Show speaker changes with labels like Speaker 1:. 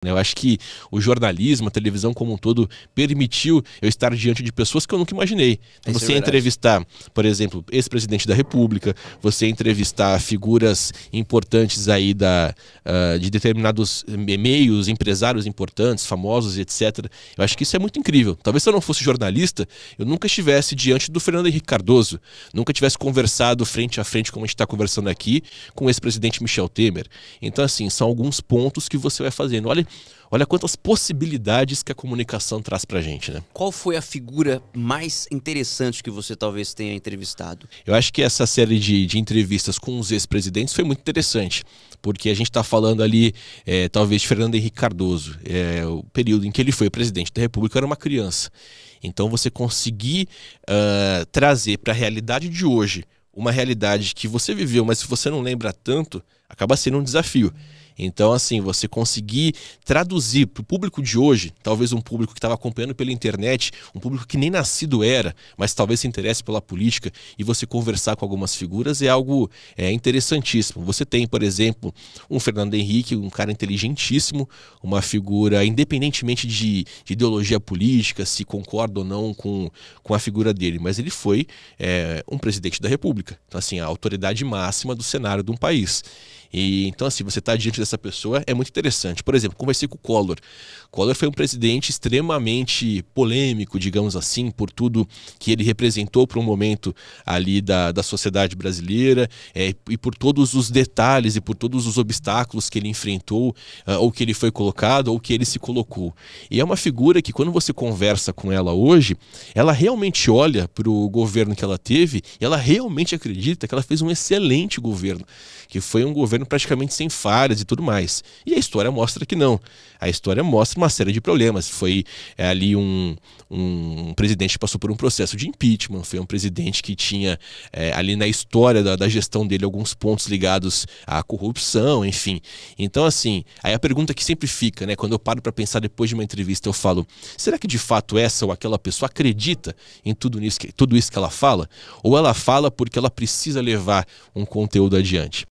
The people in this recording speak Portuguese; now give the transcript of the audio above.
Speaker 1: Eu acho que o jornalismo, a televisão como um todo, permitiu eu estar diante de pessoas que eu nunca imaginei. Então, você entrevistar, por exemplo, ex-presidente da República, você entrevistar figuras importantes aí de determinados meios, empresários importantes, famosos, etc. Eu acho que isso é muito incrível. Talvez se eu não fosse jornalista, eu nunca estivesse diante do Fernando Henrique Cardoso, nunca tivesse conversado frente a frente, como a gente está conversando aqui, com o ex-presidente Michel Temer. Então, assim, são alguns pontos que você vai fazendo. Olha quantas possibilidades que a comunicação traz pra gente, né?
Speaker 2: Qual foi a figura mais interessante que você talvez tenha entrevistado?
Speaker 1: Eu acho que essa série de entrevistas com os ex-presidentes foi muito interessante, porque a gente está falando ali, talvez, de Fernando Henrique Cardoso. O período em que ele foi presidente da República, era uma criança. Então, você conseguir trazer para a realidade de hoje uma realidade que você viveu, mas se você não lembra tanto, acaba sendo um desafio. Então, assim, você conseguir traduzir para o público de hoje, talvez um público que estava acompanhando pela internet, um público que nem nascido era, mas talvez se interesse pela política, e você conversar com algumas figuras é algo interessantíssimo. Você tem, por exemplo, um Fernando Henrique, um cara inteligentíssimo, uma figura, independentemente de ideologia política, se concorda ou não com a figura dele, mas ele foi um presidente da República. Então, assim, a autoridade máxima do cenário de um país. Então, assim, você está diante dessa pessoa, é muito interessante. Por exemplo, conversei com o Collor. Collor foi um presidente extremamente polêmico, digamos assim, por tudo que ele representou para um momento ali da sociedade brasileira, e por todos os detalhes e por todos os obstáculos que ele enfrentou, ou que ele foi colocado, ou que ele se colocou. E é uma figura que, quando você conversa com ela hoje, ela realmente olha para o governo que ela teve e ela realmente acredita que ela fez um excelente governo, que foi um governo praticamente sem falhas e tudo mais. E a história mostra que não. A história mostra uma série de problemas. Foi ali um presidente que passou por um processo de impeachment, foi um presidente que tinha ali na história da gestão dele alguns pontos ligados à corrupção, enfim. Então, assim, aí a pergunta que sempre fica, né, quando eu paro para pensar depois de uma entrevista, eu falo, será que de fato essa ou aquela pessoa acredita em tudo isso que ela fala? Ou ela fala porque ela precisa levar um conteúdo adiante?